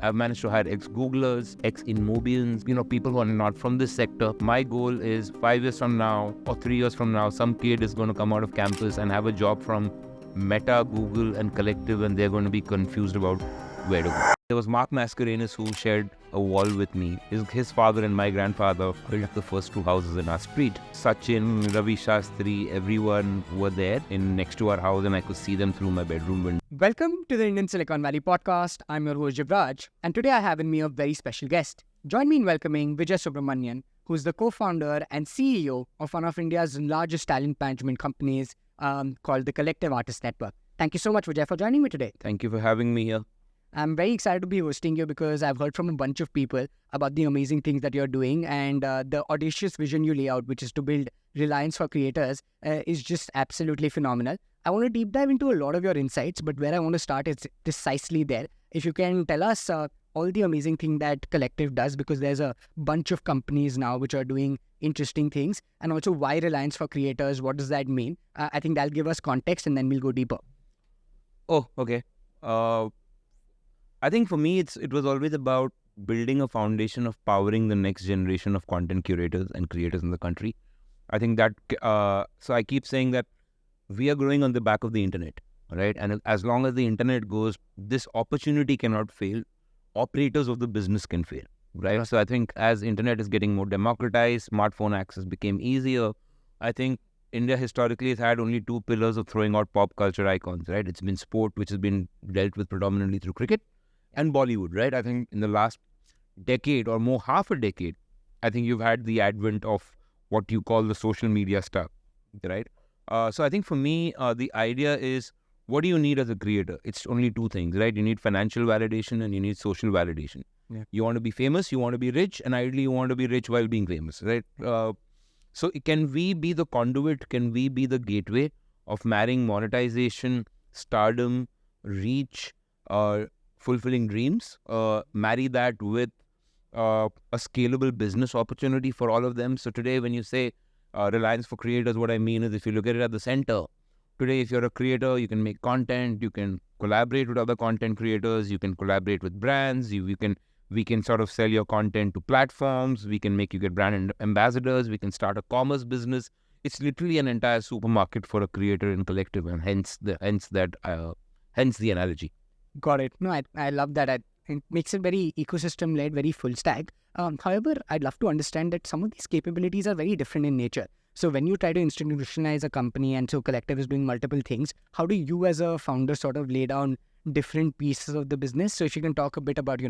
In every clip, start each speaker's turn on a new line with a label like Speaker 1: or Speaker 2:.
Speaker 1: I've managed to hire ex-Googlers, ex-Inmobians, people who are not from this sector. My goal is 5 years from now or 3 years from now, some kid is going to come out of campus and have a job from Meta, Google and Collective, and they're going to be confused about where to go. There was Mark Mascarenhas who shared a wall with me. His father and my grandfather built the first two houses in our street. Sachin, Ravi Shastri, everyone were there next to our house, and I could see them through my bedroom window.
Speaker 2: Welcome to the Indian Silicon Valley podcast. I'm your host Jivraj, and today I have with me a very special guest. Join me in welcoming Vijay Subramanian, who is the co-founder and CEO of one of India's largest talent management companies called the Collective Artist Network. Thank you so much, Vijay, for joining me today.
Speaker 1: Thank you for having me here.
Speaker 2: I'm very excited to be hosting you because I've heard from a bunch of people about the amazing things that you're doing, and the audacious vision you lay out, which is to build reliance for creators, is just absolutely phenomenal. I want to deep dive into a lot of your insights, but where I want to start is precisely there. If you can tell us all the amazing thing that Collective does, because there's a bunch of companies now which are doing interesting things, and also why reliance for creators, what does that mean? I think that'll give us context, and then we'll go deeper.
Speaker 1: Oh, okay. I think for me, it was always about building a foundation of powering the next generation of content curators and creators in the country. I think that, so I keep saying that we are growing on the back of the internet, right? And as long as the internet goes, this opportunity cannot fail. Operators of the business can fail, right? So I think as internet is getting more democratized, smartphone access became easier. I think India historically has had only two pillars of throwing out pop culture icons, right? It's been sport, which has been dealt with predominantly through cricket, and Bollywood, right? I think in the last decade or more, half a decade, I think you've had the advent of what you call the social media stuff, right? So I think for me, the idea is, what do you need as a creator? It's only two things, right? You need financial validation and you need social validation. Yeah. You want to be famous, you want to be rich, and ideally you want to be rich while being famous, right? So can we be the conduit? Can we be the gateway of marrying monetization, stardom, reach, fulfilling dreams, marry that with a scalable business opportunity for all of them? So today when you say reliance for creators, what I mean is, if you look at it at the center, today if you're a creator, you can make content, you can collaborate with other content creators, you can collaborate with brands, we can sort of sell your content to platforms, we can make you get brand ambassadors, we can start a commerce business. It's literally an entire supermarket for a creator in Collective, and hence the analogy.
Speaker 2: Got it. No, I love that. It makes it very ecosystem-led, very full stack. However, I'd love to understand that some of these capabilities are very different in nature. So when you try to institutionalize a company, and so Collective is doing multiple things, how do you as a founder sort of lay down different pieces of the business? So if you can talk a bit about,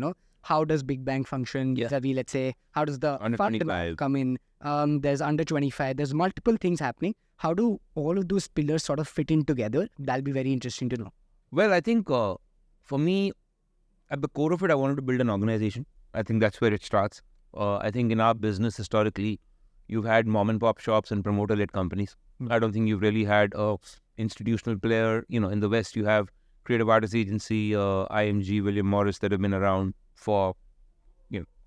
Speaker 2: how does Big Bang function? Yeah. Let's say, how does the fund come in? There's under 25. There's multiple things happening. How do all of those pillars sort of fit in together? That'll be very interesting to know.
Speaker 1: Well, I think for me, at the core of it, I wanted to build an organization. I think that's where it starts. I think in our business, historically, you've had mom and pop shops and promoter-led companies. I don't think you've really had a institutional player. In the West, you have Creative Artists Agency, IMG, William Morris, that have been around for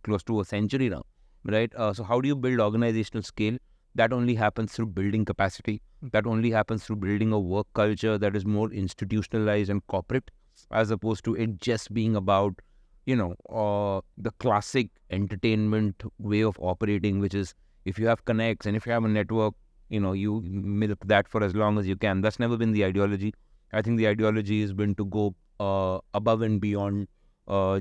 Speaker 1: close to a century now, right? So how do you build organizational scale? That only happens through building capacity. That only happens through building a work culture that is more institutionalized and corporate, as opposed to it just being about, the classic entertainment way of operating, which is, if you have connects and if you have a network, you milk that for as long as you can. That's never been the ideology. I think the ideology has been to go above and beyond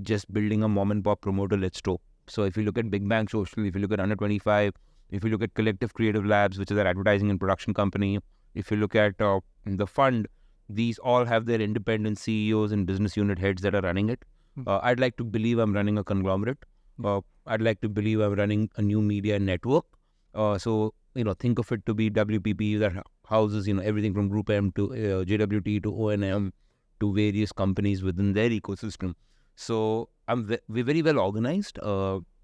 Speaker 1: just building a mom and pop promoter-led store. So if you look at Big Bang Social, if you look at Under 25, if you look at Collective Creative Labs, which is our advertising and production company, if you look at the fund, these all have their independent CEOs and business unit heads that are running it. I'd like to believe I'm running a conglomerate. I'd like to believe I'm running a new media network. So think of it to be WPP that houses, everything from Group M to JWT to O&M to various companies within their ecosystem. So we're very well organized.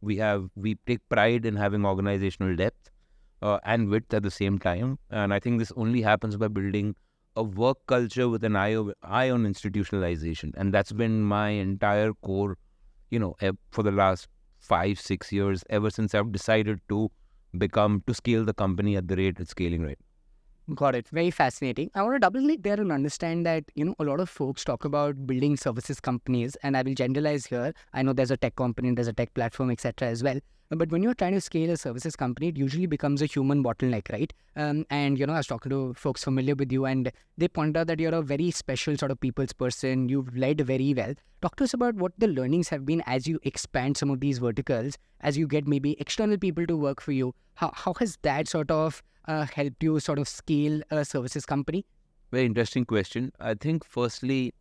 Speaker 1: We take pride in having organizational depth and width at the same time. And I think this only happens by building a work culture with an eye on institutionalization. And that's been my entire core, for the last 5-6 years, ever since I've decided to scale the company at the rate it's scaling right.
Speaker 2: Got it. Very fascinating. I want to double click there and understand that, a lot of folks talk about building services companies, and I will generalize here. I know there's a tech component, there's a tech platform, etc. as well. But when you're trying to scale a services company, it usually becomes a human bottleneck, right? And, I was talking to folks familiar with you, and they point out that you're a very special sort of people's person. You've led very well. Talk to us about what the learnings have been as you expand some of these verticals, as you get maybe external people to work for you. How has that sort of helped you sort of scale a services company?
Speaker 1: Very interesting question. I think firstly,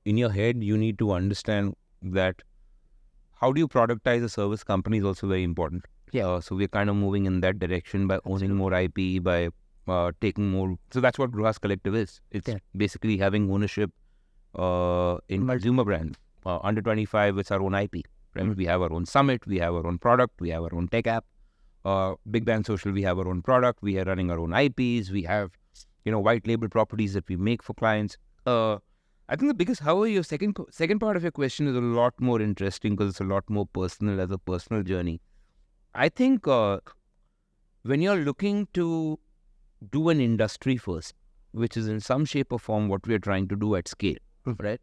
Speaker 1: in your head, you need to understand that how do you productize a service company is also very important.
Speaker 2: Yeah.
Speaker 1: So we're kind of moving in that direction by owning more IP, by taking more. So that's what Gruhas Collective is. It's basically having ownership in consumer brands. Under 25, it's our own IP. Right? We have our own summit, we have our own product, we have our own tech app. Big Bang Social, we have our own product, we are running our own IPs, we have, white label properties that we make for clients. I think the biggest, however, your second part of your question is a lot more interesting because it's a lot more personal as a personal journey. I think when you're looking to do an industry first, which is in some shape or form what we're trying to do at scale, right?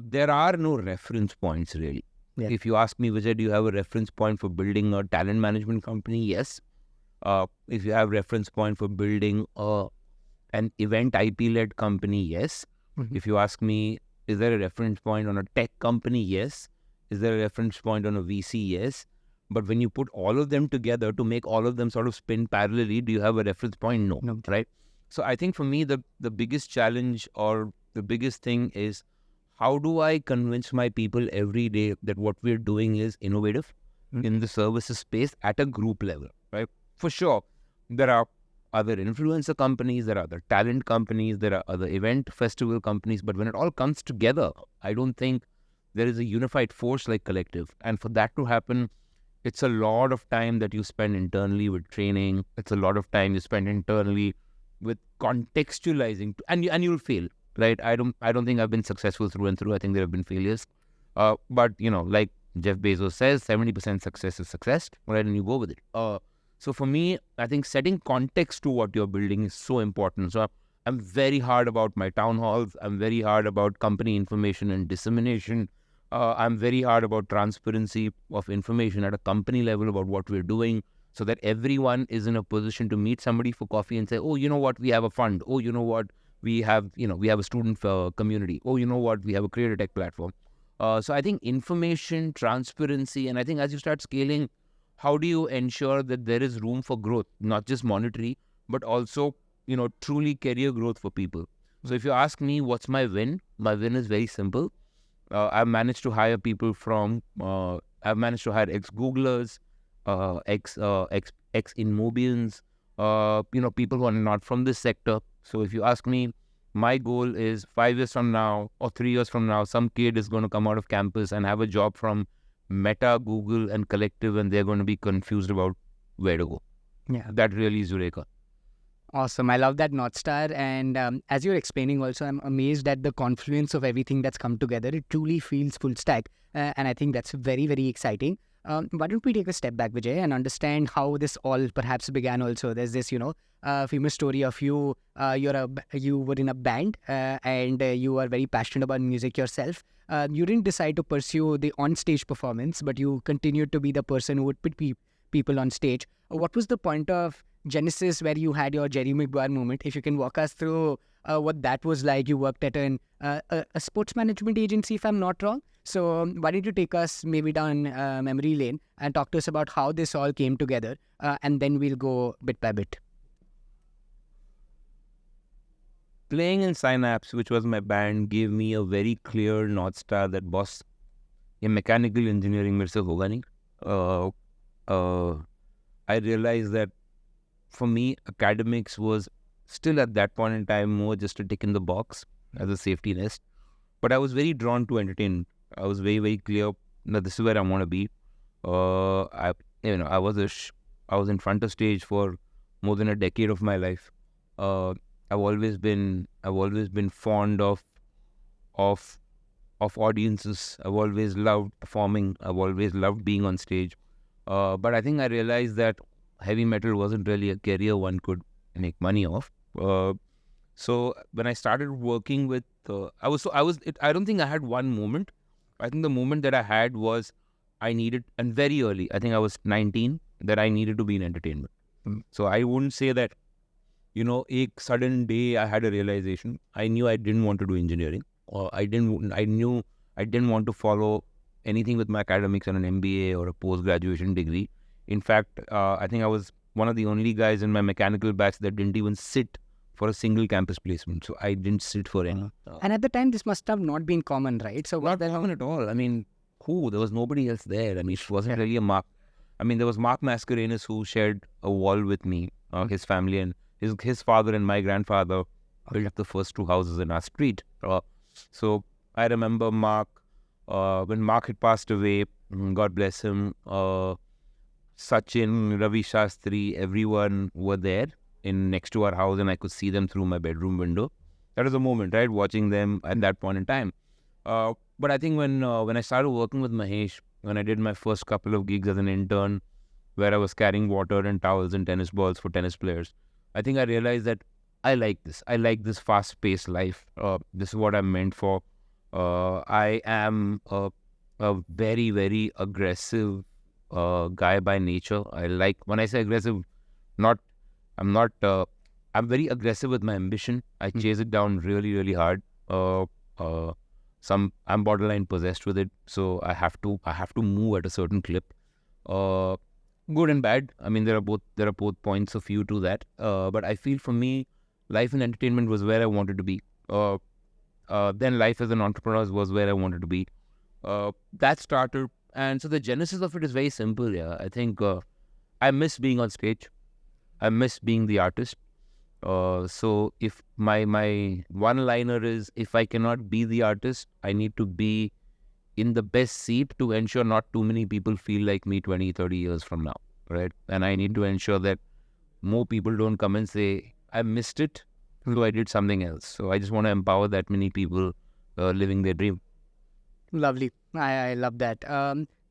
Speaker 1: There are no reference points really. Yeah. If you ask me, Vijay, do you have a reference point for building a talent management company? Yes. If you have reference point for building an event IP-led company, yes. If you ask me, is there a reference point on a tech company? Yes. Is there a reference point on a VC? Yes. But when you put all of them together to make all of them sort of spin parallelly, do you have a reference point? No. Right? So I think for me, the biggest challenge or the biggest thing is, how do I convince my people every day that what we're doing is innovative in the services space at a group level, right? For sure, there are other influencer companies, there are other talent companies, there are other event festival companies, but when it all comes together, I don't think there is a unified force like Collective. And for that to happen, it's a lot of time that you spend internally with training. It's a lot of time you spend internally with contextualizing, and you'll fail. Right, I don't think I've been successful through and through. I think there have been failures, but like Jeff Bezos says, 70% success is success, right? And you go with it. So for me, I think setting context to what you're building is so important. So I'm very hard about my town halls. I'm very hard about company information and dissemination. I'm very hard about transparency of information at a company level about what we're doing, so that everyone is in a position to meet somebody for coffee and say, oh, you know what, we have a fund. Oh, you know what, we have a student community. Oh, you know what, we have a creator tech platform. So I think information, transparency, and I think as you start scaling, how do you ensure that there is room for growth, not just monetary, but also, truly career growth for people. So if you ask me what's my win is very simple. I've managed to hire people from, I've managed to hire ex-Googlers, ex-Inmobians, people who are not from this sector. So if you ask me, my goal is 5 years from now or 3 years from now, some kid is going to come out of campus and have a job from Meta, Google, and Collective, and they're going to be confused about where to go.
Speaker 2: Yeah.
Speaker 1: That really is Eureka.
Speaker 2: Awesome. I love that North Star. And as you're explaining also, I'm amazed at the confluence of everything that's come together. It truly feels full stack. And I think that's very, very exciting. Why don't we take a step back, Vijay, and understand how this all perhaps began also. There's this, famous story of you. You were in a band and you are very passionate about music yourself. You didn't decide to pursue the on-stage performance, but you continued to be the person who would put people on stage. What was the point of genesis where you had your Jerry Maguire moment? If you can walk us through what that was like. You worked at a sports management agency, if I'm not wrong. So why don't you take us maybe down memory lane and talk to us about how this all came together, and then we'll go bit by bit.
Speaker 1: Playing in Synapse, which was my band, gave me a very clear North Star that boss, ये mechanical engineering मेरे से होगा नहीं. I realized that for me, academics was still at that point in time more just a tick in the box as a safety nest. But I was very drawn to entertainment. I was very, very clear that this is where I want to be. I was in front of stage for more than a decade of my life. I've always been fond of audiences. I've always loved performing. I've always loved being on stage. But I think I realized that heavy metal wasn't really a career one could make money off. So when I started working with, I don't think I had one moment. I think the moment that I had was I needed, and very early, I think I was 19, that I needed to be in entertainment. So I wouldn't say that, a sudden day I had a realization. I knew I didn't want to do engineering, or I knew I didn't want to follow anything with my academics and an MBA or a post-graduation degree. In fact, I think I was one of the only guys in my mechanical batch that didn't even sit for a single campus placement. So I didn't sit for any.
Speaker 2: And at the time, this must have not been common, right? So
Speaker 1: Not common at all. I mean, there was nobody else there. I mean, it wasn't really a Mark. I mean, there was Mark Mascarenhas who shared a wall with me, his family, and his father and my grandfather built the first two houses in our street. So I remember Mark, when Mark had passed away, God bless him, Sachin, Ravi Shastri, everyone were there next to our house, and I could see them through my bedroom window. That was a moment, right? Watching them at that point in time. But I think when I started working with Mahesh, when I did my first couple of gigs as an intern, where I was carrying water and towels and tennis balls for tennis players, I think I realized that I like this. I like this fast-paced life. This is what I'm meant for. I am a very, very aggressive guy by nature. When I say aggressive, I'm very aggressive with my ambition. I chase it down really, really hard. I'm borderline possessed with it, so I have to move at a certain clip. Good and bad. I mean, there are both points of view to that. But I feel for me, life in entertainment was where I wanted to be. Then life as an entrepreneur was where I wanted to be. That started, and so the genesis of it is very simple. Yeah, I think I miss being on stage. I miss being the artist. So if my one-liner is, if I cannot be the artist, I need to be in the best seat to ensure not too many people feel like me 20, 30 years from now, right? And I need to ensure that more people don't come and say, I missed it, so I did something else. So I just want to empower that many people living their dream.
Speaker 2: Lovely. I love that.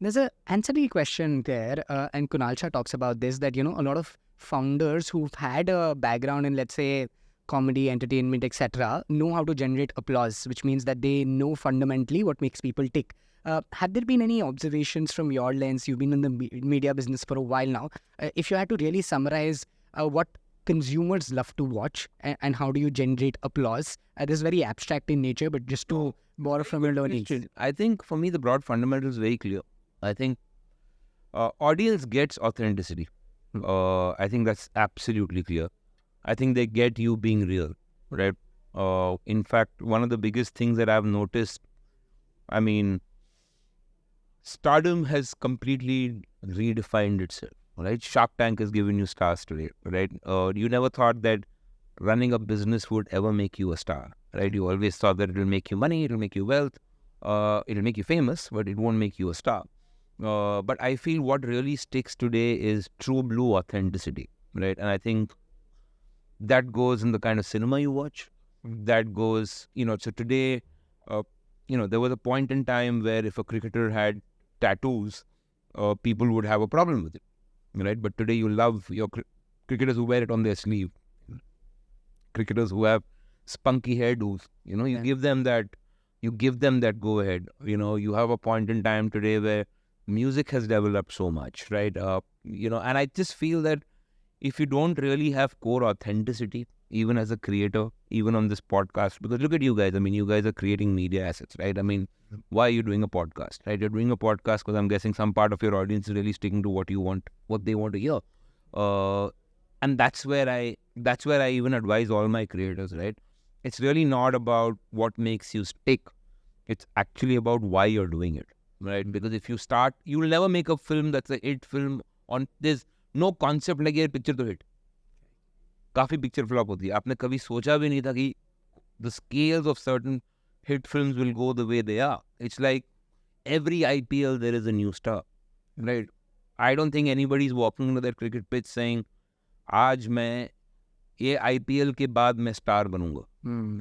Speaker 2: There's an ancillary question there, and Kunal Shah talks about this, that, a lot of founders who've had a background in, let's say, comedy, entertainment, etc., know how to generate applause, which means that they know fundamentally what makes people tick. Have there been any observations from your lens? You've been in the media business for a while now. If you had to really summarize what consumers love to watch and how do you generate applause? This is very abstract in nature, but just to borrow from your learnings.
Speaker 1: I think for me, the broad fundamental is very clear. I think audience gets authenticity. I think that's absolutely clear. I think they get you being real, right? In fact, one of the biggest things that I've noticed, I mean, stardom has completely redefined itself, right? Shark Tank has given you stars today, right? You never thought that running a business would ever make you a star, right? You always thought that it will make you money, it will make you wealth, it will make you famous, but it won't make you a star. But I feel what really sticks today is true blue authenticity, right? And I think that goes in the kind of cinema you watch. That goes, so today, there was a point in time where if a cricketer had tattoos, people would have a problem with it, right? But today you love your cricketers who wear it on their sleeve. Cricketers who have spunky hairdos, you give them that go ahead. You have a point in time today where music has developed so much, right? And I just feel that if you don't really have core authenticity, even as a creator, even on this podcast, because look at you guys, I mean, you guys are creating media assets, right? I mean, why are you doing a podcast, right? You're doing a podcast because I'm guessing some part of your audience is really sticking to what they want to hear. And that's where I even advise all my creators, right? It's really not about what makes you stick. It's actually about why you're doing it, right? Because if you start, you will never make a film that's a hit film on this. No concept like ये picture तो hit. काफी picture flop होती है. आपने कभी सोचा भी नहीं था कि the scales of certain hit films will go the way they are. It's like every IPL there is a new star, right? I don't think anybody's walking into that cricket pitch saying, आज मैं ये IPL के बाद मैं star बनूंगा,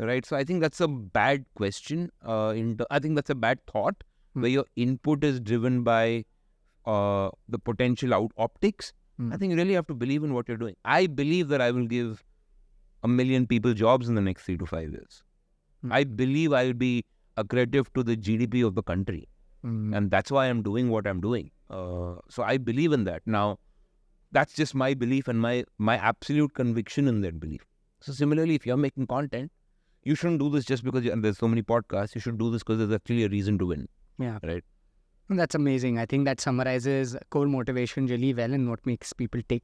Speaker 1: right? So I think that's a bad question. I think that's a bad thought where your input is driven by the potential optics. I think you really have to believe in what you're doing. I believe that I will give 1 million people jobs in the next 3 to 5 years. I believe I'll be accretive to the GDP of the country. And that's why I'm doing what I'm doing. So I believe in that. Now, that's just my belief and my absolute conviction in that belief. So similarly, if you're making content, you shouldn't do this just because there's so many podcasts. You should do this because there's actually a reason to win.
Speaker 2: Yeah.
Speaker 1: Right.
Speaker 2: That's amazing. I think that summarizes core motivation really well and what makes people tick.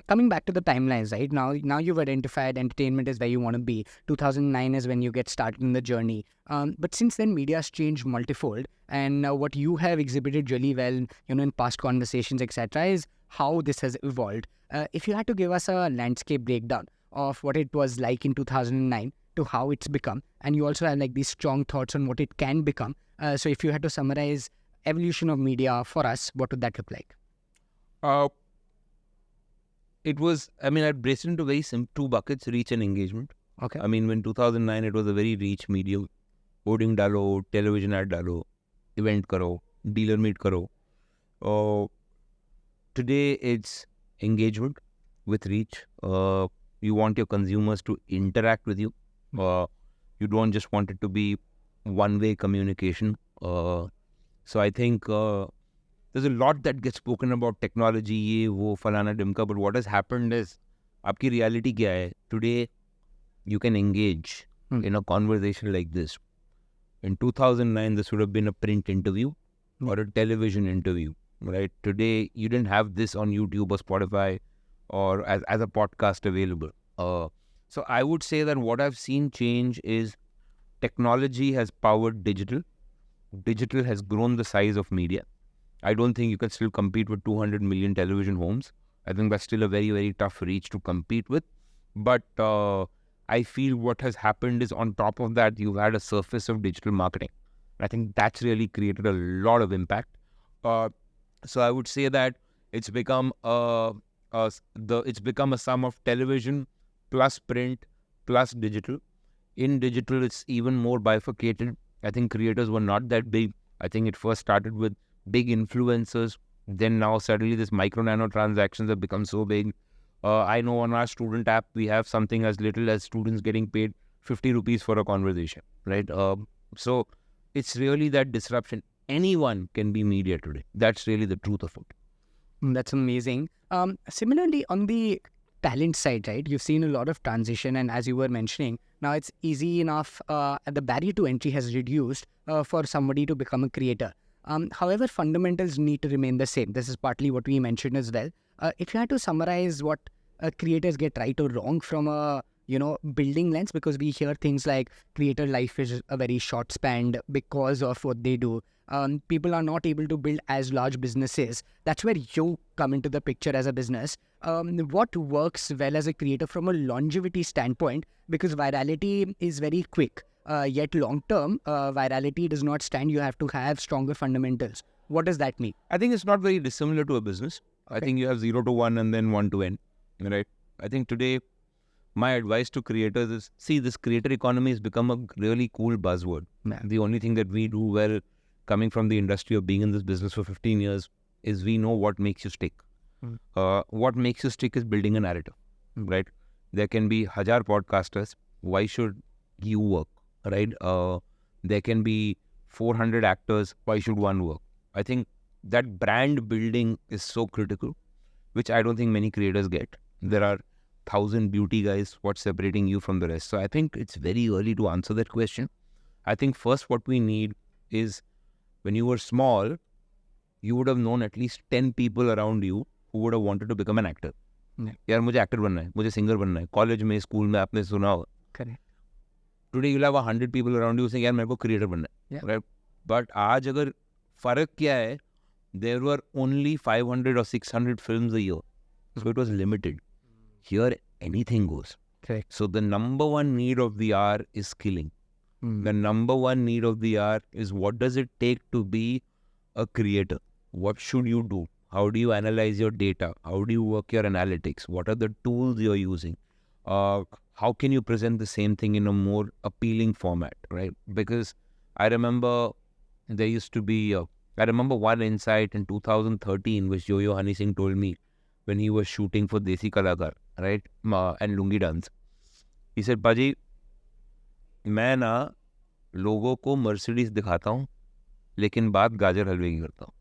Speaker 2: Coming back to the timelines, right? Now you've identified entertainment is where you want to be. 2009 is when you get started in the journey. But since then, media's changed multifold. And what you have exhibited really well, in past conversations, etc., is how this has evolved. If you had to give us a landscape breakdown of what it was like in 2009 to how it's become, and you also have like these strong thoughts on what it can become. So if you had to summarize evolution of media for us, what would that look like?
Speaker 1: I'd brace it into very simple 2 buckets, reach and engagement.
Speaker 2: Okay.
Speaker 1: When 2009, it was a very reach medium. Hoarding dalo, television ad dalo, event karo, dealer meet karo. Today, it's engagement with reach. You want your consumers to interact with you. You don't just want it to be one-way communication. So I think there's a lot that gets spoken about technology, ye, wo, falana, dimka, but what has happened is, aapki reality kya hai? Today, you can engage in a conversation like this. In 2009, this would have been a print interview or a television interview, right? Today, you didn't have this on YouTube or Spotify or as a podcast available. So I would say that what I've seen change is technology has powered digital. Digital has grown the size of media. I don't think you can still compete with 200 million television homes. I think that's still a very, very tough reach to compete with. But I feel what has happened is on top of that, you've had a surface of digital marketing. I think that's really created a lot of impact. So I would say that it's become a sum of television plus print plus digital. In digital, it's even more bifurcated. I think creators were not that big. I think it first started with big influencers. Then now suddenly this micro nano transactions have become so big. I know on our student app, we have something as little as students getting paid 50 rupees for a conversation, right? So it's really that disruption. Anyone can be media today. That's really the truth of it.
Speaker 2: That's amazing. Similarly, on the talent side, right, you've seen a lot of transition, and as you were mentioning, now it's easy enough, the barrier to entry has reduced for somebody to become a creator. However, fundamentals need to remain the same. This is partly what we mentioned as well. If you had to summarize what creators get right or wrong from a building lens, because we hear things like creator life is a very short span because of what they do. People are not able to build as large businesses. That's where you come into the picture as a business. What works well as a creator from a longevity standpoint? Because virality is very quick. Yet long-term, virality does not stand. You have to have stronger fundamentals. What does that mean?
Speaker 1: I think it's not very dissimilar to a business. Okay. I think you have 0 to 1 and then 1 to N, right? I think today, my advice to creators is, this creator economy has become a really cool buzzword. Yeah. The only thing that we do well, coming from the industry of being in this business for 15 years, is we know what makes you stick. What makes you stick is building a narrative, right? There can be 1,000 podcasters. Why should you work? Right? There can be 400 actors. Why should one work? I think that brand building is so critical, which I don't think many creators get. There are 1,000 beauty guys. What's separating you from the rest? So I think it's very early to answer that question. I think first what we need is, when you were small, you would have known at least 10 people around you who would have wanted to become an actor. यार मुझे actor बनना है, मुझे singer बनना है. College में, school में आपने सुना होगा.
Speaker 2: Correct.
Speaker 1: Today you'll have 100 people around you saying, यार मेरे को creator बनना है. Right? But आज अगर फर्क क्या है? There were only 500 or 600 films a year. So it was limited. Here, anything goes.
Speaker 2: Correct.
Speaker 1: So the number one need of the hour is skilling. The number one need of the hour is, what does it take to be a creator? What should you do? How do you analyze your data? How do you work your analytics? What are the tools you're using? How can you present the same thing in a more appealing format, right? Because I remember there used to be, I remember one insight in 2013 which Yo-Yo Honey Singh told me when he was shooting for Desi Kalakar, right? And Lungi Dance. He said, Paji, मैं ना लोगों को Mercedes दिखाता हूँ लेकिन बात गाजर हलवे की करता हूँ.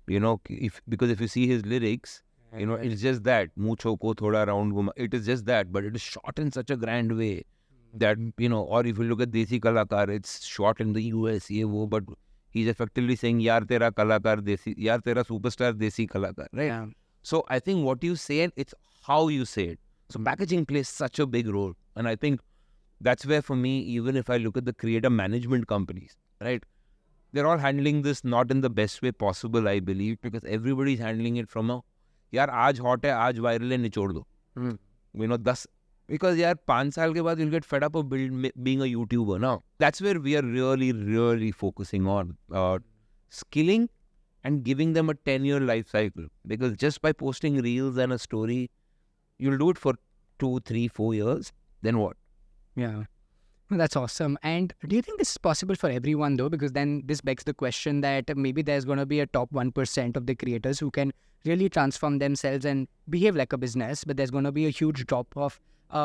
Speaker 1: You know, because if you see his lyrics, you know, it's just that mucho ko thoda round guma. It is just that, but it is shot in such a grand way that, you know, or if you look at Desi Kalakar, it's shot in the US, ye wo, but he's effectively saying, Yaar tera Kalakar Desi, Yaar tera superstar Desi Kalakar, right?
Speaker 2: Yeah.
Speaker 1: So I think what you say, it's how you say it. So packaging plays such a big role. And I think that's where for me, even if I look at the creator management companies, right? They're all handling this not in the best way possible, I believe, because everybody's handling it from a, yaar, aaj hot hai, aaj viral hai, nichod do. You know, because yaar, 5 saal ke baad you'll get fed up of being a YouTuber now. That's where we are really, really focusing on skilling and giving them a 10-year life cycle. Because just by posting reels and a story, you'll do it for 2, 3, 4 years. Then what?
Speaker 2: Yeah. That's awesome. And do you think this is possible for everyone though? Because then this begs the question that maybe there's going to be a top 1% of the creators who can really transform themselves and behave like a business, but there's going to be a huge drop off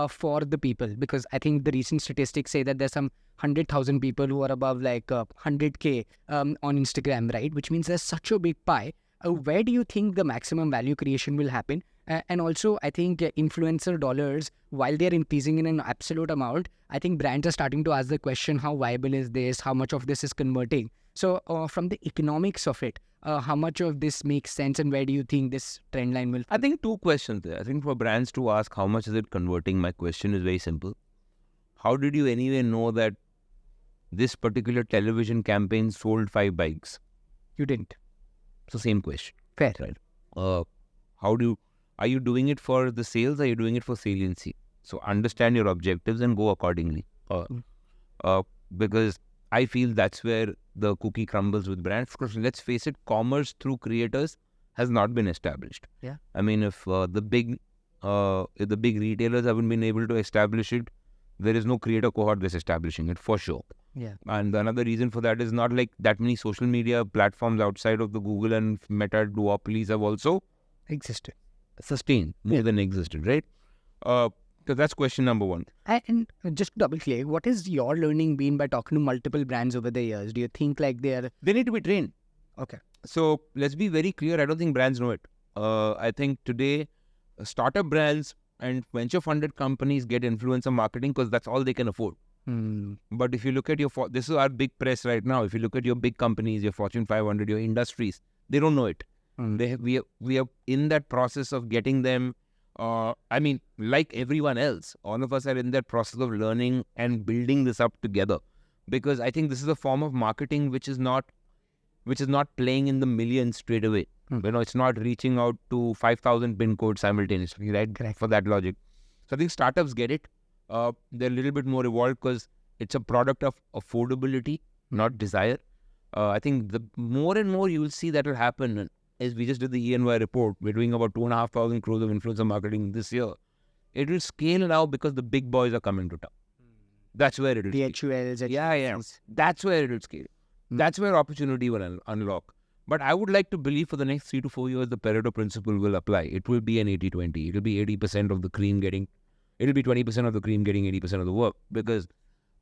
Speaker 2: for the people. Because I think the recent statistics say that there's some 100,000 people who are above like 100K on Instagram, right? Which means there's such a big pie. Where do you think the maximum value creation will happen? And also, I think influencer dollars, while they're increasing in an absolute amount, I think brands are starting to ask the question, how viable is this? How much of this is converting? So from the economics of it, how much of this makes sense and where do you think this trend line will?
Speaker 1: I think 2 questions there. I think for brands to ask how much is it converting, my question is very simple. How did you anyway know that this particular television campaign sold 5 bikes?
Speaker 2: You didn't.
Speaker 1: So same question.
Speaker 2: Fair.
Speaker 1: Right. Are you doing it for the sales? Or are you doing it for saliency? So understand your objectives and go accordingly. Because I feel that's where the cookie crumbles with brands. Because let's face it, commerce through creators has not been established.
Speaker 2: Yeah.
Speaker 1: I mean, if the big retailers haven't been able to establish it, there is no creator cohort that's establishing it for sure.
Speaker 2: Yeah.
Speaker 1: And another reason for that is not like that many social media platforms outside of the Google and Meta duopolies have also
Speaker 2: Existed.
Speaker 1: Sustained more than existed, right? So that's question number 1.
Speaker 2: And just to double click, what is your learning been by talking to multiple brands over the years? Do you think like
Speaker 1: they need to be trained?
Speaker 2: Okay.
Speaker 1: So let's be very clear. I don't think brands know it. I think today startup brands and venture funded companies get influencer marketing because that's all they can afford. But if you look at this is our big press right now. If you look at your big companies, your Fortune 500, your industries, they don't know it. We are in that process of getting them. I mean, like everyone else, all of us are in that process of learning and building this up together. Because I think this is a form of marketing which is not playing in the millions straight away. You know, it's not reaching out to 5,000 pin codes simultaneously, right?
Speaker 2: Correct.
Speaker 1: For that logic. So I think startups get it. They're a little bit more evolved because it's a product of affordability, not desire. I think the more and more you will see that will happen. As we just did the E&Y report, we're doing about 2,500 crores of influencer marketing this year. It will scale now because the big boys are coming to town. That's where it will scale.
Speaker 2: DHULs.
Speaker 1: Yeah. That's where it will scale. That's where opportunity will unlock. But I would like to believe for the next 3 to 4 years, the Pareto principle will apply. It will be an 80-20. It will be 80% of the cream getting, it will be 20% of the cream getting 80% of the work. Because,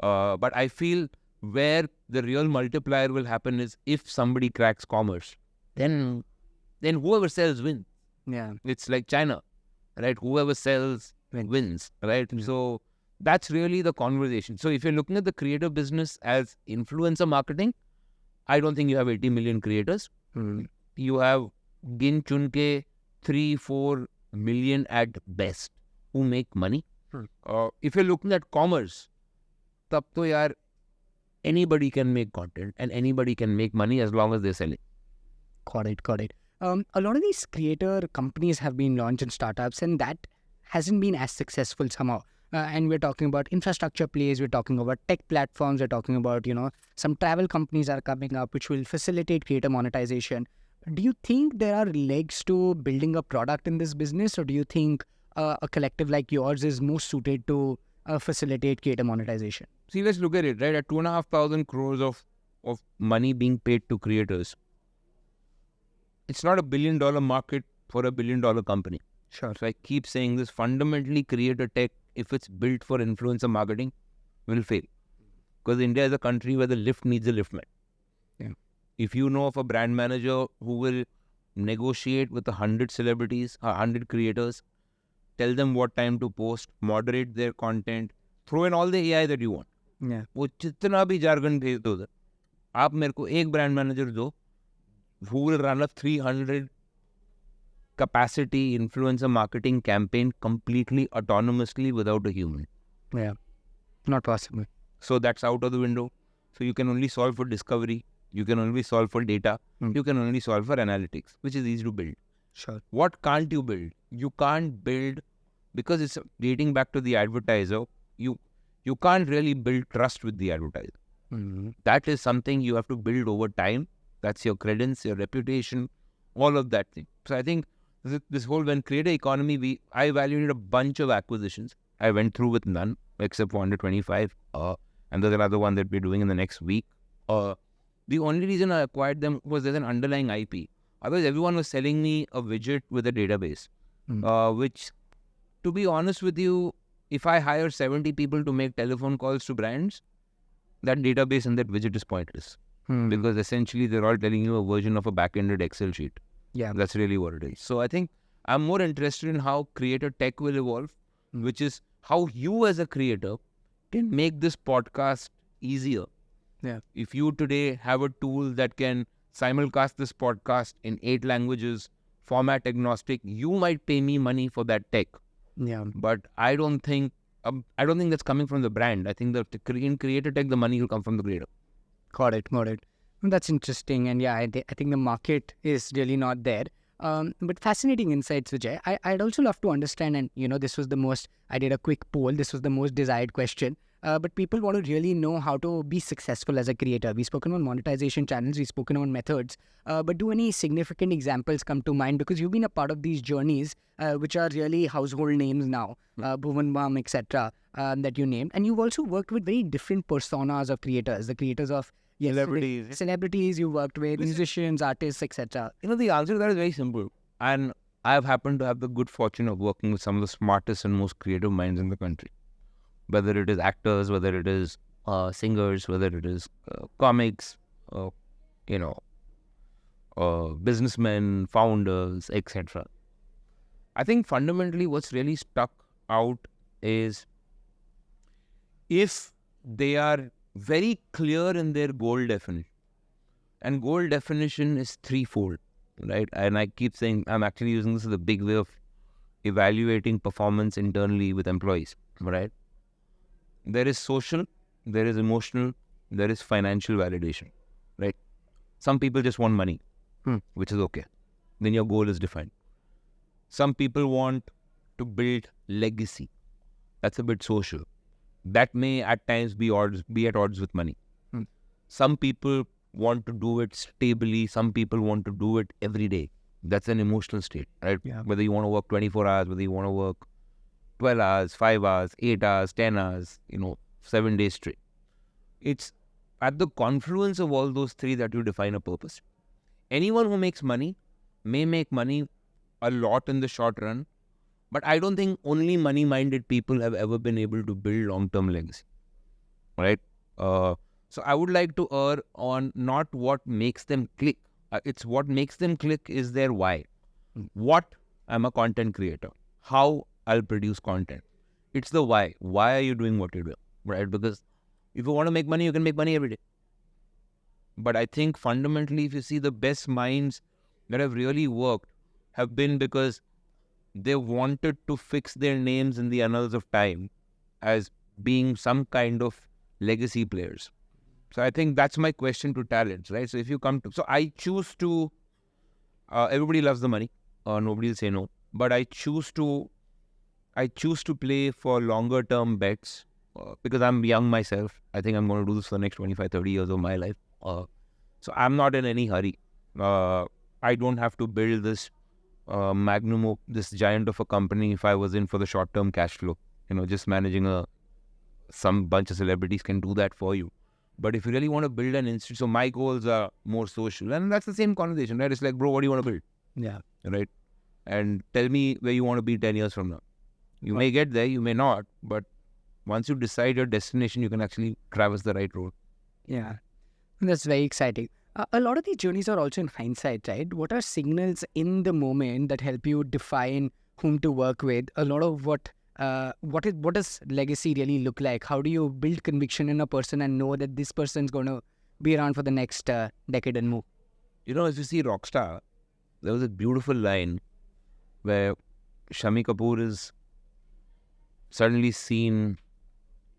Speaker 1: but I feel where the real multiplier will happen is if somebody cracks commerce, then whoever sells wins.
Speaker 2: Yeah.
Speaker 1: It's like China, right? Whoever sells wins, right? So that's really the conversation. So if you're looking at the creator business as influencer marketing, I don't think you have 80 million creators. You have gin chun ke 3-4 million at best who make money. If you're looking at commerce, tab to yaar, anybody can make content and anybody can make money as long as they're selling.
Speaker 2: Got it. A lot of these creator companies have been launched in startups and that hasn't been as successful somehow. And we're talking about infrastructure plays, we're talking about tech platforms, we're talking about, some travel companies are coming up which will facilitate creator monetization. Do you think there are legs to building a product in this business, or do you think a collective like yours is most suited to facilitate creator monetization?
Speaker 1: See, let's look at it, right? At 2,500 crores of money being paid to creators, it's not $1 billion market for $1 billion company.
Speaker 2: Sure.
Speaker 1: So I keep saying this, fundamentally creator tech if it's built for influencer marketing, will fail. Because India is a country where the lift needs a liftman.
Speaker 2: Yeah.
Speaker 1: If you know of a brand manager who will negotiate with 100 celebrities, 100 creators, tell them what time to post, moderate their content, throw in all the AI that you want.
Speaker 2: Yeah.
Speaker 1: वो जितना भी jargon भेज दो उधर, आप मेरे को एक brand manager दो who will run a 300 capacity influencer marketing campaign completely autonomously without a human.
Speaker 2: Yeah. Not possible.
Speaker 1: So that's out of the window. So you can only solve for discovery. You can only solve for data. You can only solve for analytics, which is easy to build.
Speaker 2: Sure.
Speaker 1: What can't you build? You can't build, because it's dating back to the advertiser, you can't really build trust with the advertiser. That is something you have to build over time. That's your credence, your reputation, all of that thing. So I think this whole, when creator economy, I evaluated a bunch of acquisitions. I went through with none except for under 25. And there's another one that we're doing in the next week. The only reason I acquired them was there's an underlying IP. Otherwise, everyone was selling me a widget with a database, which, to be honest with you, if I hire 70 people to make telephone calls to brands, that database and that widget is pointless. Because essentially they're all telling you a version of a back-ended Excel sheet.
Speaker 2: Yeah.
Speaker 1: That's really what it is. So I think I'm more interested in how creator tech will evolve, which is how you as a creator can make this podcast easier.
Speaker 2: Yeah.
Speaker 1: If you today have a tool that can simulcast this podcast in 8 languages, format agnostic, you might pay me money for that tech.
Speaker 2: Yeah.
Speaker 1: But I don't think that's coming from the brand. I think in creator tech, the money will come from the creator.
Speaker 2: Got it. That's interesting. And yeah, I think the market is really not there. But fascinating insights, Vijay. I'd also love to understand, and this was I did a quick poll. This was the most desired question. But people want to really know how to be successful as a creator. We've spoken on monetization channels, we've spoken on methods. But do any significant examples come to mind? Because you've been a part of these journeys, which are really household names now, Bhuvan Bam, etc., that you named. And you've also worked with very different personas of creators, the creators of celebrities you worked with, musicians, artists, etc.
Speaker 1: The answer to that is very simple. And I've happened to have the good fortune of working with some of the smartest and most creative minds in the country. Whether it is actors, whether it is singers, whether it is comics, businessmen, founders, etc. I think fundamentally what's really stuck out is if they are very clear in their goal definition. And goal definition is threefold, right? And I keep saying I'm actually using this as a big way of evaluating performance internally with employees, right? There is social, there is emotional, there is financial validation, right? Some people just want money, which is okay. Then your goal is defined. Some people want to build legacy. That's a bit social. That may at times be at odds with money. Some people want to do it stably. Some people want to do it every day. That's an emotional state, right?
Speaker 2: Yeah.
Speaker 1: Whether you want to work 24 hours, whether you want to work 12 hours, 5 hours, 8 hours, 10 hours, 7 days straight. It's at the confluence of all those three that you define a purpose. Anyone who makes money may make money a lot in the short run, but I don't think only money-minded people have ever been able to build long-term legacy, right? So I would like to err on not what makes them click. It's what makes them click is their why. What? I'm a content creator. How? I'll produce content. It's the why. Why are you doing what you do, right? Because if you want to make money, you can make money every day. But I think fundamentally, if you see the best minds that have really worked have been because they wanted to fix their names in the annals of time as being some kind of legacy players. So I think that's my question to talents, right? So if you come to, so I choose to, everybody loves the money, nobody will say no, but I choose to play for longer term bets because I'm young myself. I think I'm going to do this for the next 25, 30 years of my life. So I'm not in any hurry. I don't have to build this this giant of a company if I was in for the short term cash flow. Just managing some bunch of celebrities can do that for you. But if you really want to build an institute, so my goals are more social. And that's the same conversation, right? It's like, bro, what do you want to build?
Speaker 2: Yeah.
Speaker 1: Right? And tell me where you want to be 10 years from now. You may get there, you may not, but once you decide your destination, you can actually traverse the right road.
Speaker 2: Yeah, that's very exciting. A lot of these journeys are also in hindsight, right? What are signals in the moment that help you define whom to work with? A lot of what does legacy really look like? How do you build conviction in a person and know that this person's going to be around for the next decade and more?
Speaker 1: You know, if you see Rockstar, there was a beautiful line where Shami Kapoor is suddenly seen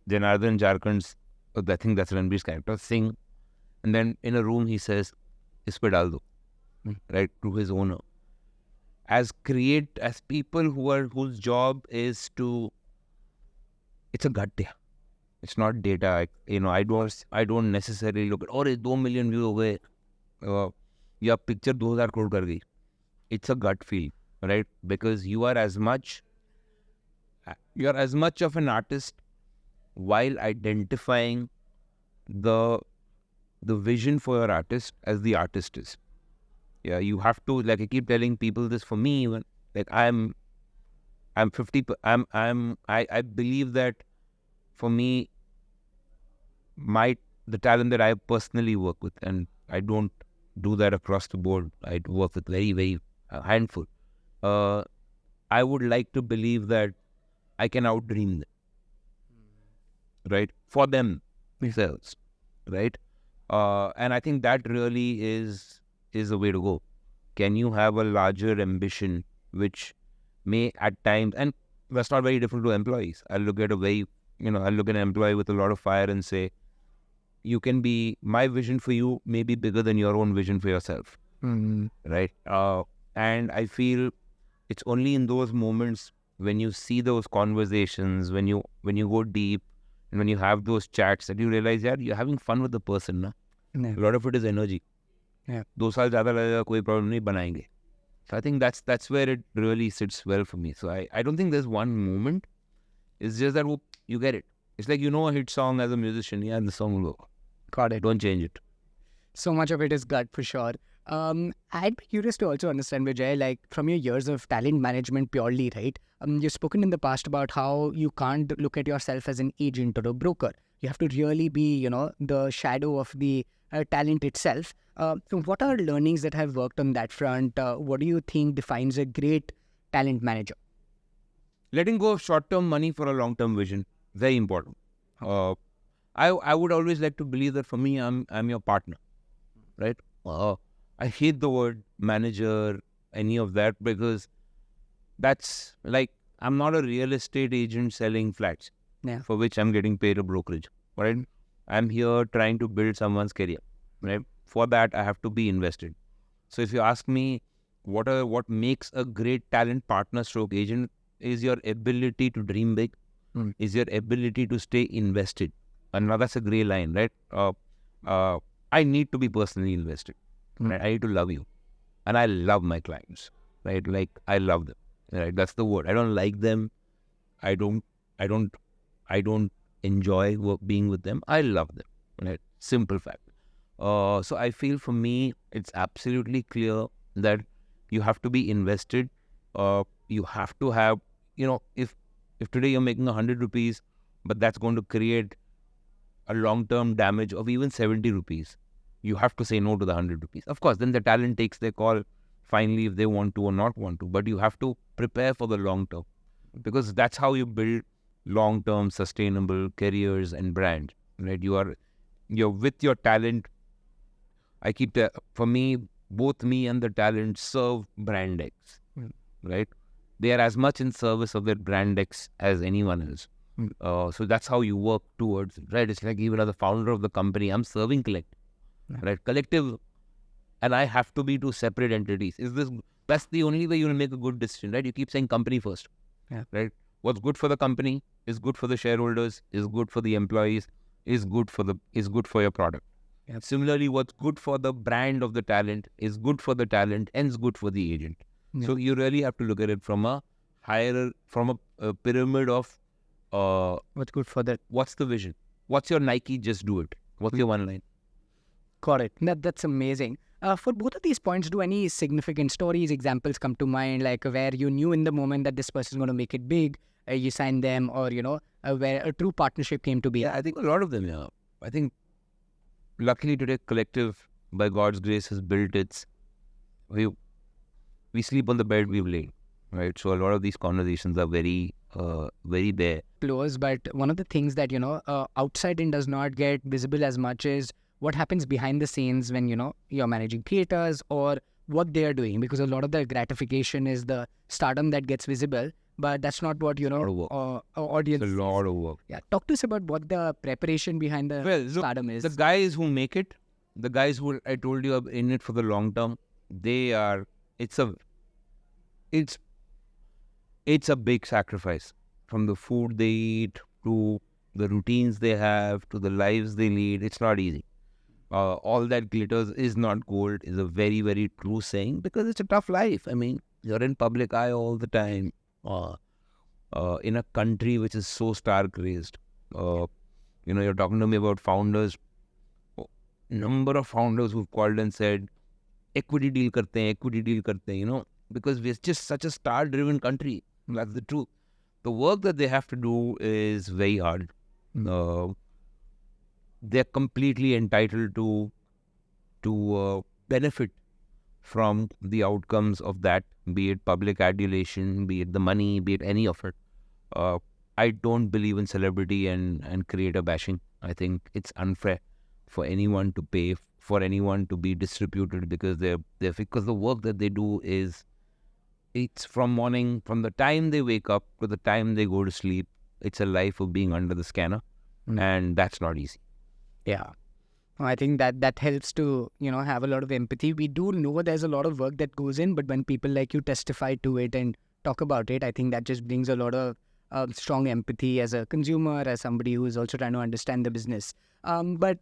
Speaker 1: Janardhan Jharkhand's, I think that's Ranbir's character, sing, and then in a room he says, "Ispe dal do," right, to his owner. As people whose job is to, it's a gut data. It's not data. I don't necessarily look at, oh, 2 million views ho gaye, ya picture 2000 crore kar gayi. It's a gut feel, right? Because you are as much of an artist while identifying the vision for your artist as the artist is. Yeah, you have to, like I keep telling people this, for me, even, like I believe that for me, the talent that I personally work with, and I don't do that across the board. I work with very, very handful. I would like to believe that I can outdream them, right? For themselves, right? And I think that really is the way to go. Can you have a larger ambition, which may at times, and that's not very different to employees. I'll look at an employee with a lot of fire and say, my vision for you may be bigger than your own vision for yourself, right? And I feel it's only in those moments when you see those conversations, when you go deep, and when you have those chats, that you realize, yeah, you're having fun with the person, na?
Speaker 2: Yeah.
Speaker 1: A lot of it is energy.
Speaker 2: Yeah.
Speaker 1: 2 saal zyada lagega, koi problem nahi, banayenge. So I think that's where it really sits well for me. So I don't think there's one moment. It's just that you get it. It's like, a hit song as a musician, yeah, the song will go.
Speaker 2: Got it.
Speaker 1: Don't change it.
Speaker 2: So much of it is gut for sure. I'd be curious to also understand, Vijay, like from your years of talent management purely, right? You've spoken in the past about how you can't look at yourself as an agent or a broker. You have to really be, the shadow of the talent itself. So what are learnings that have worked on that front? What do you think defines a great talent manager?
Speaker 1: Letting go of short-term money for a long-term vision, very important. I would always like to believe that for me, I'm your partner, right? I hate the word manager, any of that, because that's like, I'm not a real estate agent selling flats, for which I'm getting paid a brokerage, right? I'm here trying to build someone's career, right? For that, I have to be invested. So if you ask me, what makes a great talent partner stroke agent, is your ability to dream big, is your ability to stay invested. And now that's a gray line, right? I need to be personally invested. Right? I need to love you. And I love my clients, right? Like, I love them, right? That's the word. I don't like them. I don't enjoy being with them. I love them, right? Simple fact. So I feel for me, it's absolutely clear that you have to be invested. You have to have, if today you're making 100 rupees, but that's going to create a long-term damage of even 70 rupees, you have to say no to the 100 rupees. Of course, then the talent takes their call finally if they want to or not want to, but you have to prepare for the long term, because that's how you build long-term sustainable careers and brands, right? You're with your talent. For me, both me and the talent serve brand X, right? They are as much in service of their brand X as anyone else. So that's how you work towards it, right? It's like, even as the founder of the company, I'm serving Collective, right? Collective and I have to be two separate entities. That's the only way you'll make a good decision, right? You keep saying company first, right? What's good for the company is good for the shareholders, is good for the employees, is good for your product. Similarly, what's good for the brand of the talent is good for the talent and is good for the agent. So you really have to look at it from a pyramid of
Speaker 2: what's good for that?
Speaker 1: What's the vision? What's your Nike? Just do it. What's your one line?
Speaker 2: Got it. That's amazing. For both of these points, do any significant stories, examples come to mind, like where you knew in the moment that this person is going to make it big, you signed them, or where a true partnership came to be?
Speaker 1: Yeah, I think a lot of them, yeah. I think luckily today Collective, by God's grace, has built its... We sleep on the bed we've laid, right? So a lot of these conversations are very, very bare.
Speaker 2: Close, but one of the things that outside in does not get visible as much is what happens behind the scenes when you're managing creators or what they are doing, because a lot of the gratification is the stardom that gets visible, but that's not what
Speaker 1: A lot of work.
Speaker 2: audience
Speaker 1: It's a lot of work.
Speaker 2: Yeah, talk to us about what the preparation behind the
Speaker 1: Well, look,
Speaker 2: stardom is.
Speaker 1: the guys who make it, the guys who I told you are in it for the long term, they are... It's a big sacrifice, from the food they eat to the routines they have to the lives they lead. It's not easy. All that glitters is not gold is a very, very true saying, because it's a tough life. I mean, you're in public eye all the time, in a country which is so stark raised. You're talking to me about founders. Number of founders who've called and said, equity deal karte hain, because we're just such a star-driven country. That's the truth. The work that they have to do is very hard. They're completely entitled to benefit from the outcomes of that, be it public adulation, be it the money, be it any of it. I don't believe in celebrity and creator bashing. I think it's unfair for anyone to pay, for anyone to be distributed, because because the work that they do it's from the time they wake up to the time they go to sleep. It's a life of being under the scanner, and that's not easy.
Speaker 2: Yeah. I think that helps to, have a lot of empathy. We do know there's a lot of work that goes in, but when people like you testify to it and talk about it, I think that just brings a lot of strong empathy as a consumer, as somebody who is also trying to understand the business. But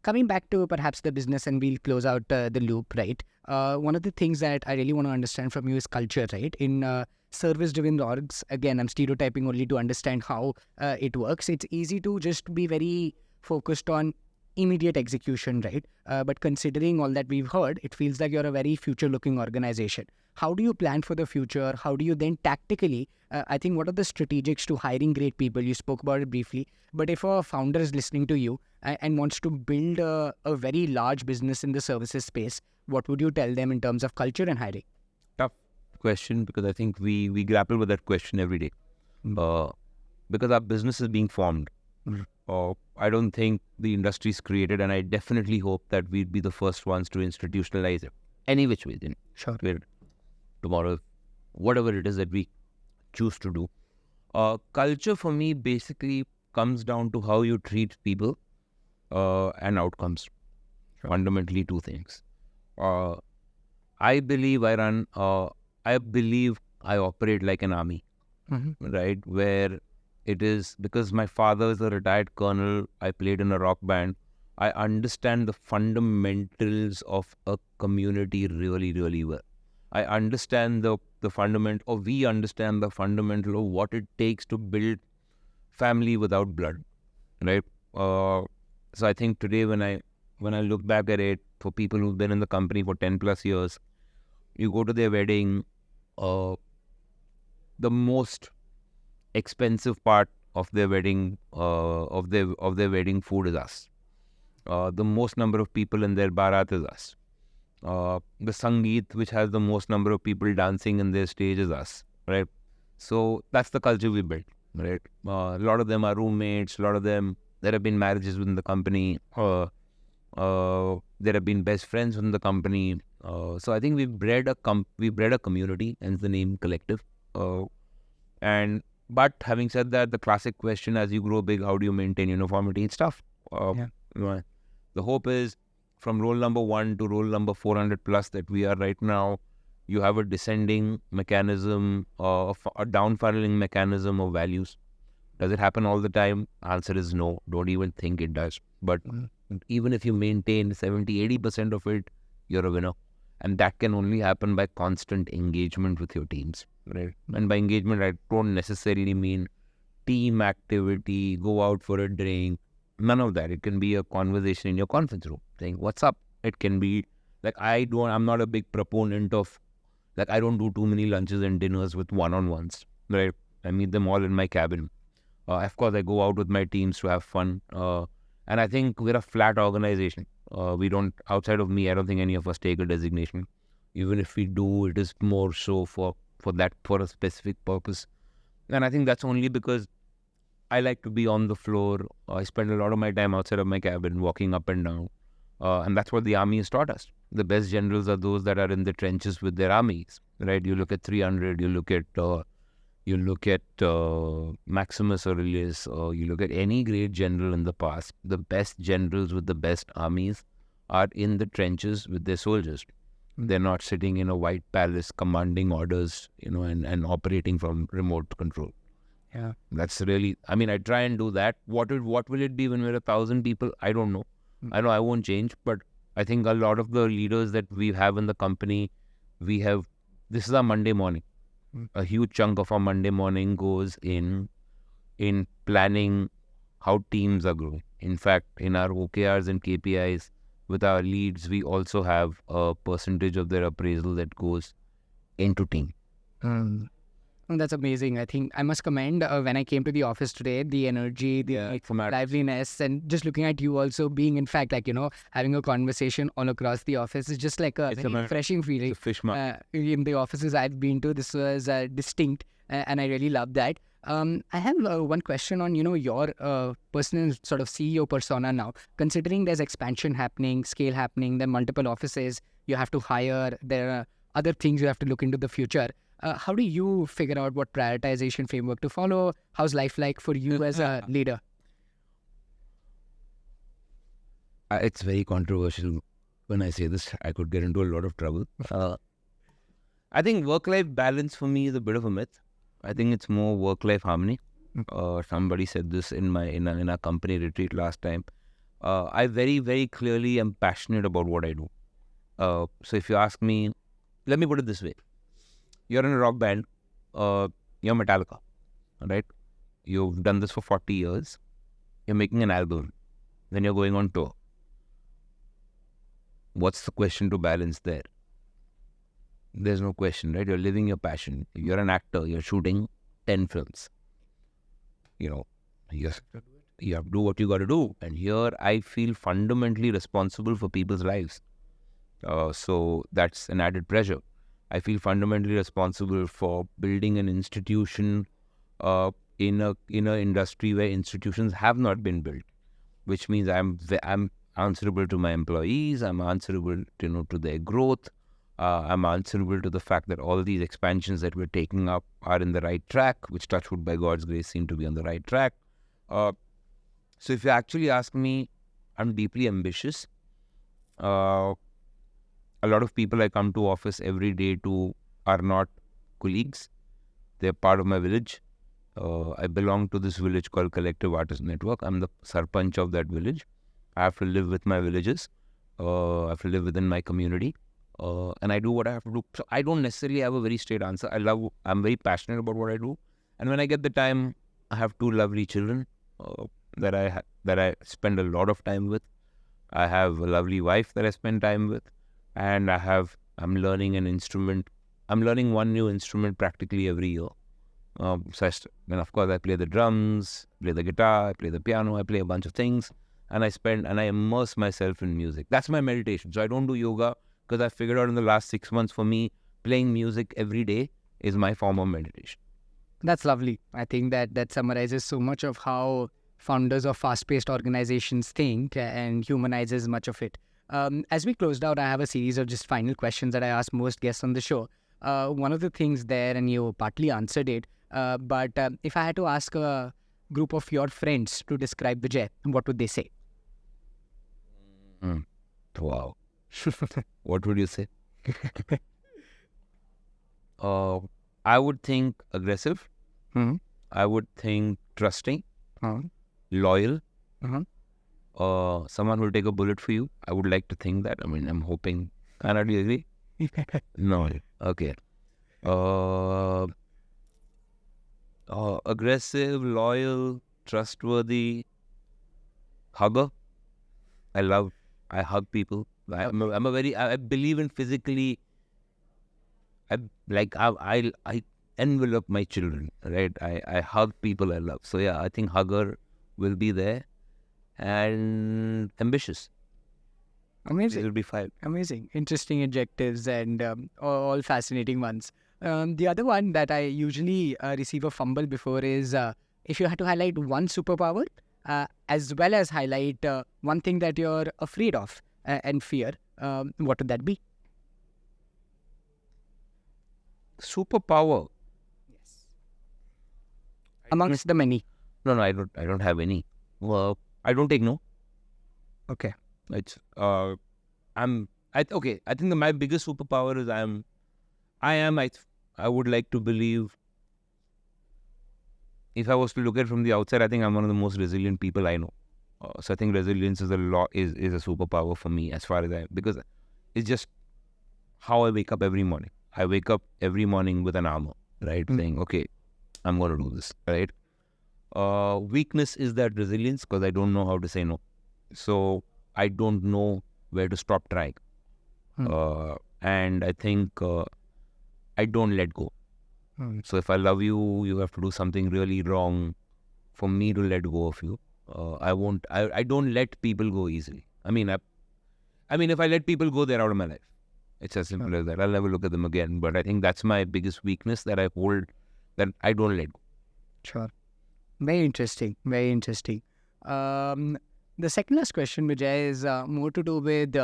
Speaker 2: coming back to perhaps the business, and we'll close out the loop, right? One of the things that I really want to understand from you is culture, right? In service-driven orgs, again, I'm stereotyping only to understand how it works. It's easy to just be very focused on immediate execution, right? But considering all that we've heard, it feels like you're a very future-looking organization. How do you plan for the future? How do you then tactically, I think, what are the strategics to hiring great people? You spoke about it briefly, but if a founder is listening to you and wants to build a very large business in the services space, what would you tell them in terms of culture and hiring?
Speaker 1: Tough question, because I think we grapple with that question every day. Because our business is being formed. I don't think the industry is created, and I definitely hope that we'd be the first ones to institutionalize it. Any which way, then.
Speaker 2: Sure.
Speaker 1: Tomorrow, whatever it is that we choose to do. Culture for me basically comes down to how you treat people and outcomes. Sure. Fundamentally, two things. I believe I operate like an army, right? Where it is, because my father is a retired colonel, I played in a rock band. I understand the fundamentals of a community really, really well. I understand we understand the fundamental of what it takes to build family without blood, right? So I think today when I look back at it, for people who've been in the company for 10 plus years, you go to their wedding, the most expensive part of their wedding, of their wedding food is us. The most number of people in their barat is us. The Sangeet, which has the most number of people dancing in their stage, is us, right? So that's the culture we built, right? A lot of them are roommates. A lot of them, there have been marriages within the company. There have been best friends within the company. So I think we bred a community, hence the name Collective. But having said that, the classic question, as you grow big, how do you maintain uniformity? It's tough. The hope is, from role number 1 to role number 400 plus that we are right now, you have a descending mechanism, a down funneling mechanism of values. Does it happen all the time? Answer is no. Don't even think it does. But even if you maintain 70-80% of it, you're a winner. And that can only happen by constant engagement with your teams, right? And by engagement, I don't necessarily mean team activity, go out for a drink. None of that. It can be a conversation in your conference room saying, what's up? It can be like, I'm not a big proponent of, like, I don't do too many lunches and dinners with one-on-ones, right? I meet them all in my cabin. Of course, I go out with my teams to have fun. And I think we're a flat organization. We don't, outside of me, I don't think any of us take a designation. Even if we do, it is more so for a specific purpose. And I think that's only because I like to be on the floor. I spend a lot of my time outside of my cabin, walking up and down. And that's what the army has taught us. The best generals are those that are in the trenches with their armies, right? You look at 300, you look at Maximus Aurelius, or you look at any great general in the past. The best generals with the best armies are in the trenches with their soldiers. They're not sitting in a white palace commanding orders, and operating from remote control.
Speaker 2: Yeah.
Speaker 1: That's really, I try and do that. What will it be when we're 1,000 people? I don't know. I know I won't change, but I think a lot of the leaders that we have in the company, this is our Monday morning. A huge chunk of our Monday morning goes in planning how teams are growing. In fact, in our OKRs and KPIs with our leads, we also have a percentage of their appraisal that goes into team.
Speaker 2: That's amazing. I think I must commend when I came to the office today, the energy, the liveliness, and just looking at you also being, in fact, having a conversation all across the office is just like a very refreshing feeling.
Speaker 1: It's a fish market.
Speaker 2: In the offices I've been to, this was distinct, and I really love that. I have one question on, your personal sort of CEO persona now. Considering there's expansion happening, scale happening, there are multiple offices you have to hire, there are other things you have to look into the future. How do you figure out what prioritization framework to follow? How's life like for you as a leader?
Speaker 1: It's very controversial when I say this. I could get into a lot of trouble. I think work-life balance for me is a bit of a myth. I think it's more work-life harmony. Somebody said this in our company retreat last time. I very, very clearly am passionate about what I do. So if you ask me, let me put it this way. You're in a rock band, you're Metallica, right? You've done this for 40 years. You're making an album. Then you're going on tour. What's the question to balance there? There's no question, right? You're living your passion. If you're an actor, you're shooting 10 films. You have to do what you got to do. And here I feel fundamentally responsible for people's lives. So that's an added pressure. I feel fundamentally responsible for building an institution in a industry where institutions have not been built, which means I'm answerable to my employees. I'm answerable to their growth. I'm answerable to the fact that all these expansions that we're taking up are in the right track, which, touchwood, by God's grace, seem to be on the right track. So if you actually ask me, I'm deeply ambitious. A lot of people I come to office every day to are not colleagues. They're part of my village. I belong to this village called Collective Artists Network. I'm the sarpanch of that village. I have to live with my villagers. I have to live within my community. And I do what I have to do. So I don't necessarily have a very straight answer. I'm very passionate about what I do. And when I get the time, I have two lovely children that I spend a lot of time with. I have a lovely wife that I spend time with. And I'm learning an instrument. I'm learning one new instrument practically every year. And of course I play the drums, play the guitar, I play the piano, I play a bunch of things. And I immerse myself in music. That's my meditation. So I don't do yoga because I figured out in the last 6 months, for me, playing music every day is my form of meditation.
Speaker 2: That's lovely. I think that summarizes so much of how founders of fast-paced organizations think and humanizes much of it. As we closed out, I have a series of just final questions that I ask most guests on the show. One of the things there, and you partly answered it, but if I had to ask a group of your friends to describe Vijay, what would they say?
Speaker 1: Wow. What would you say? I would think aggressive.
Speaker 2: Mm-hmm.
Speaker 1: I would think trusting,
Speaker 2: Uh-huh.
Speaker 1: loyal.
Speaker 2: Uh-huh.
Speaker 1: Someone who will take a bullet for you. I would like to think that. I'm hoping. Cannot you agree? No. Okay. Aggressive, loyal, trustworthy, hugger. I hug people. I believe in physically. I envelop my children, right? I hug people I love. So yeah, I think hugger will be there, and ambitious. It
Speaker 2: Amazing.
Speaker 1: will be 5.
Speaker 2: Amazing. Interesting adjectives and all fascinating ones. The other one that I usually receive a fumble before is if you had to highlight one superpower as well as highlight one thing that you're afraid of and fear, what would that be?
Speaker 1: Superpower.
Speaker 2: Yes. Amongst the many.
Speaker 1: No, I don't have any. Well, I don't take no.
Speaker 2: Okay.
Speaker 1: It's I think my biggest superpower is I would like to believe, if I was to look at it from the outside, I think I'm one of the most resilient people I know. So I think resilience is a superpower for me, as far as because it's just how I wake up every morning. I wake up every morning with an armor, right? Saying, okay, I'm going to do this, right? Weakness is that resilience, because I don't know how to say no. So I don't know where to stop trying. And I think I don't let go. So if I love you, you have to do something really wrong for me to let go of you. I don't let people go easily. I mean, if I let people go, they're out of my life. It's as simple as that. I'll never look at them again. But I think that's my biggest weakness, that I hold, that I don't let go.
Speaker 2: Sure. Very interesting. Very interesting. The second last question, Vijay, is more to do with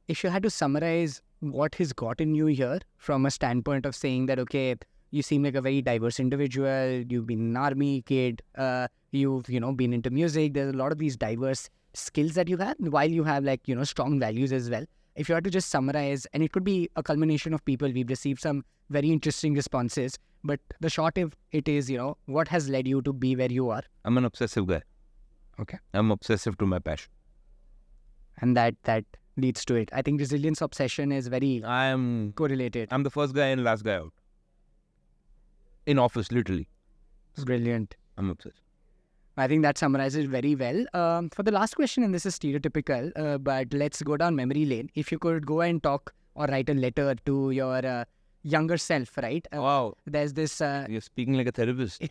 Speaker 2: if you had to summarize what has gotten you here from a standpoint of saying that, okay, you seem like a very diverse individual, you've been an army kid, you've, been into music, there's a lot of these diverse skills that you have, while you have strong values as well. If you had to just summarize, and it could be a culmination of people, we've received some very interesting responses, but the short of it is, what has led you to be where you are?
Speaker 1: I'm an obsessive guy.
Speaker 2: Okay.
Speaker 1: I'm obsessive to my passion.
Speaker 2: And that leads to it. I think resilience obsession is very correlated.
Speaker 1: I'm the first guy in, last guy out. In office, literally.
Speaker 2: Brilliant.
Speaker 1: I'm obsessed.
Speaker 2: I think that summarizes very well. For the last question, and this is stereotypical, but let's go down memory lane. If you could go and talk or write a letter to your younger self, right?
Speaker 1: Wow.
Speaker 2: There's this...
Speaker 1: You're speaking like a therapist.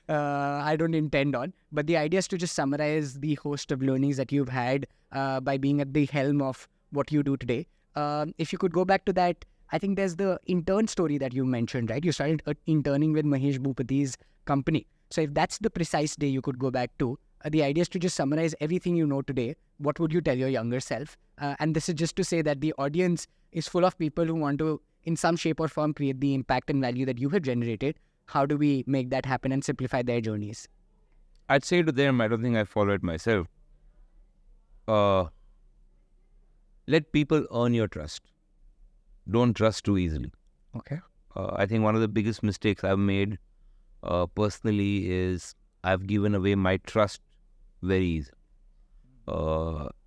Speaker 2: I don't intend on. But the idea is to just summarize the host of learnings that you've had by being at the helm of what you do today. If you could go back to that, I think there's the intern story that you mentioned, right? You started interning with Mahesh Bhupati's company. So if that's the precise day you could go back to, the idea is to just summarize everything you know today. What would you tell your younger self? And this is just to say that the audience is full of people who want to, in some shape or form, create the impact and value that you have generated. How do we make that happen and simplify their journeys?
Speaker 1: I'd say to them, I don't think I follow it myself. Let people earn your trust. Don't trust too easily.
Speaker 2: Okay.
Speaker 1: I think one of the biggest mistakes I've made personally is I've given away my trust very easily.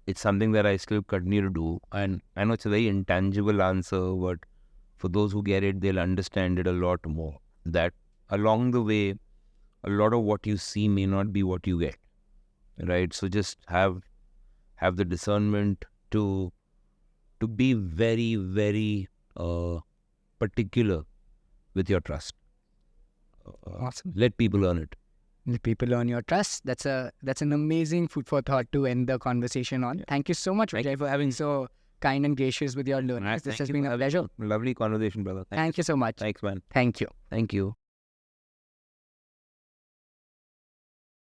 Speaker 1: It's something that I still continue to do. And I know it's a very intangible answer, but for those who get it, they'll understand it a lot more. That along the way, a lot of what you see may not be what you get. Right? So just have the discernment to be very, very particular with your trust.
Speaker 2: Awesome.
Speaker 1: Let people earn it.
Speaker 2: Let people earn your trust. That's an amazing food for thought to end the conversation on. Yeah. Thank you so much, Vijay, for having so kind and gracious with your learners. This has been a pleasure.
Speaker 1: Lovely conversation, brother.
Speaker 2: Thank you so much.
Speaker 1: Thanks, man.
Speaker 2: Thank you.
Speaker 1: Thank you.